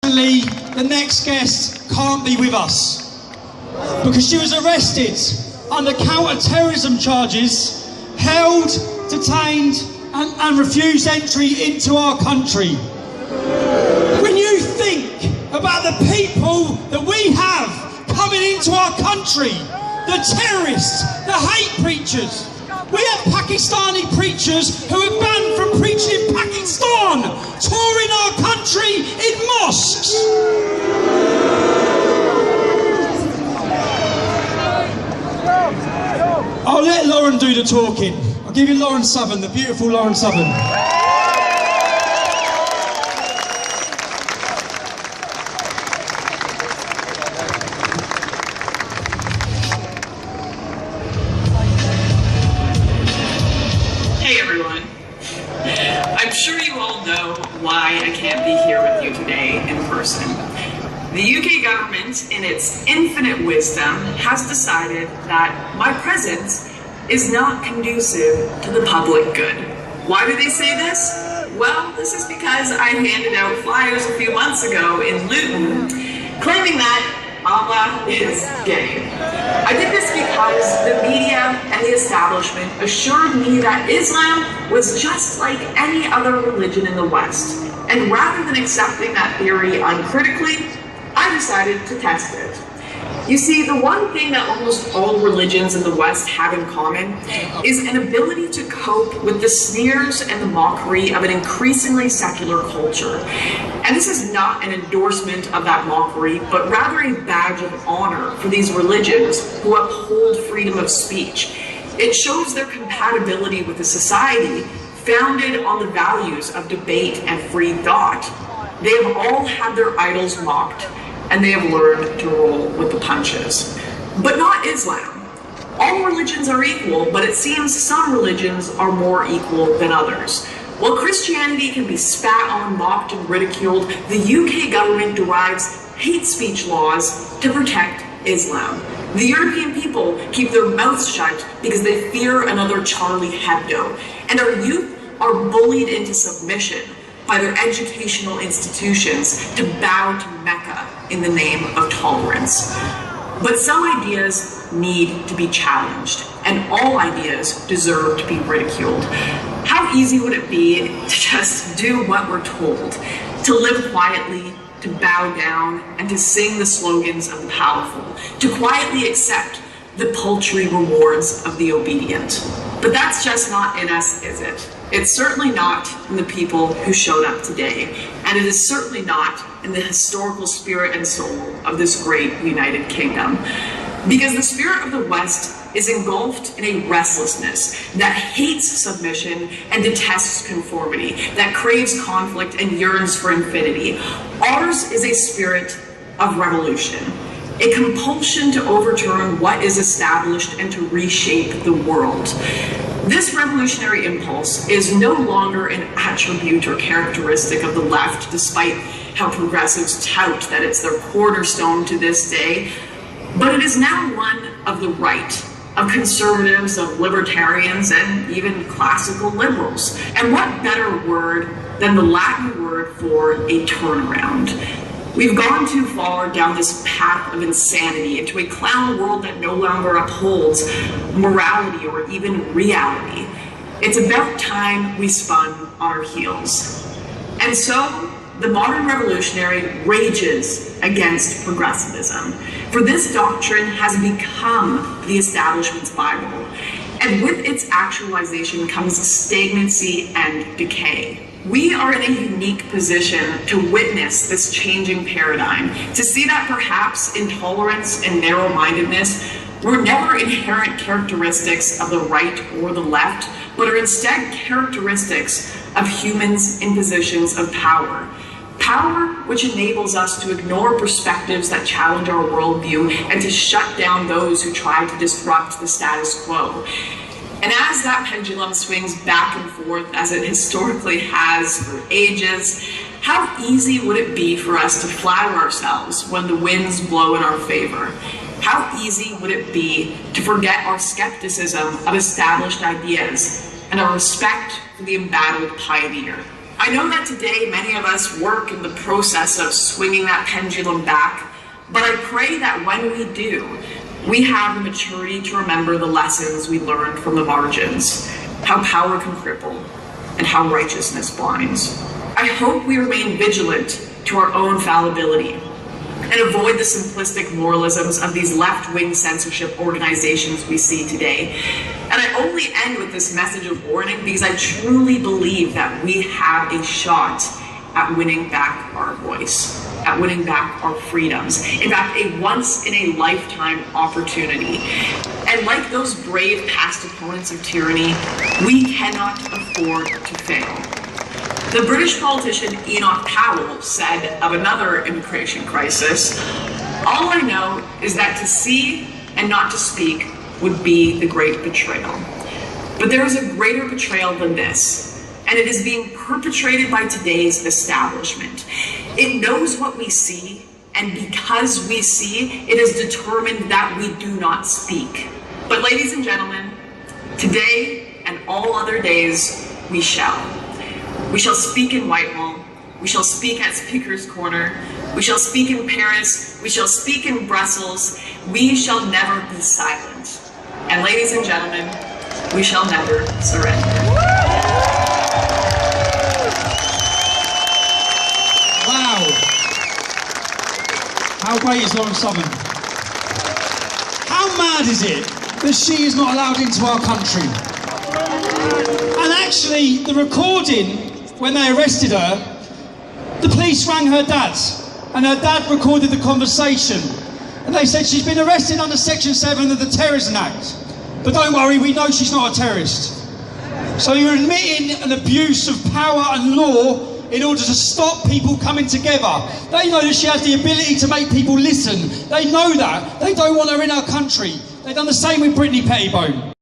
The next guest can't be with us because she was arrested under counter-terrorism charges, held, detained and refused entry into our country. When you think about the people that we have coming into our country, the terrorists, the hate preachers, we have Pakistani preachers who are banned from preaching in Pakistan, touring our country in mosques. I'll let Lauren do the talking. I'll give you Lauren Southern, the beautiful Lauren Southern. I'm sure you all know why I can't be here with you today in person. The UK government, in its infinite wisdom, has decided that my presence is not conducive to the public good. Why do they say this? Well, this is because I handed out flyers a few months ago in Luton claiming that Allah is gay. I did this because the media and the establishment assured me that Islam was just like any other religion in the West. And rather than accepting that theory uncritically, I decided to test it. You see, the one thing that almost all religions in the West have in common is an ability to cope with the sneers and the mockery of an increasingly secular culture. And this is not an endorsement of that mockery, but rather a badge of honor for these religions who uphold freedom of speech. It shows their compatibility with a society founded on the values of debate and free thought. They have all had their idols mocked, and they have learned to roll with the punches. But not Islam. All religions are equal, but it seems some religions are more equal than others. While Christianity can be spat on, mocked, and ridiculed, the UK government derives hate speech laws to protect Islam. The European people keep their mouths shut because they fear another Charlie Hebdo. And our youth are bullied into submission by their educational institutions to bow to Mecca in the name of tolerance. But some ideas need to be challenged, and all ideas deserve to be ridiculed. How easy would it be to just do what we're told, to live quietly, to bow down, and to sing the slogans of the powerful, to quietly accept the paltry rewards of the obedient? But that's just not in us, is it? It's certainly not in the people who showed up today, and it is certainly not in the historical spirit and soul of this great United Kingdom. Because the spirit of the West is engulfed in a restlessness that hates submission and detests conformity, that craves conflict and yearns for infinity. Ours is a spirit of revolution, a compulsion to overturn what is established and to reshape the world. This revolutionary impulse is no longer an attribute or characteristic of the left, despite how progressives tout that it's their cornerstone to this day, but it is now one of the right, of conservatives, of libertarians, and even classical liberals. And what better word than the Latin word for a turnaround? We've gone too far down this path of insanity into a clown world that no longer upholds morality or even reality. It's about time we spun on our heels. And so, the modern revolutionary rages against progressivism, for this doctrine has become the establishment's Bible, and with its actualization comes stagnancy and decay. We are in a unique position to witness this changing paradigm, to see that perhaps intolerance and narrow-mindedness were never inherent characteristics of the right or the left, but are instead characteristics of humans in positions of power. Power which enables us to ignore perspectives that challenge our worldview and to shut down those who try to disrupt the status quo. And as that pendulum swings back and forth, as it historically has for ages, how easy would it be for us to flatter ourselves when the winds blow in our favor? How easy would it be to forget our skepticism of established ideas and our respect for the embattled pioneer? I I know that today many of us work in the process of swinging that pendulum back, but I pray that when we do, we have the maturity to remember the lessons we learned from the margins, how power can cripple and how righteousness blinds. I hope we remain vigilant to our own fallibility and avoid the simplistic moralisms of these left-wing censorship organizations we see today. And I only end with this message of warning because I truly believe that we have a shot at winning back our voice, at winning back our freedoms. In fact, a once-in-a-lifetime opportunity. And like those brave past opponents of tyranny, we cannot afford to fail. The British politician Enoch Powell said of another immigration crisis, "All I know is that to see and not to speak would be the great betrayal." But there is a greater betrayal than this, and it is being perpetrated by today's establishment. It knows what we see, and because we see, it is determined that we do not speak. But ladies and gentlemen, today and all other days, we shall. We shall speak in Whitehall. We shall speak at Speaker's Corner. We shall speak in Paris. We shall speak in Brussels. We shall never be silent. And ladies and gentlemen, we shall never surrender. Wow. How great is Lauren Southern? How mad is it that she is not allowed into our country? And actually, the recording, when they arrested her, the police rang her dad, and her dad recorded the conversation. And they said she's been arrested under Section 7 of the Terrorism Act. But don't worry, we know she's not a terrorist. So you're admitting an abuse of power and law in order to stop people coming together. They know that she has the ability to make people listen. They know that. They don't want her in our country. They've done the same with Brittany Pettibone.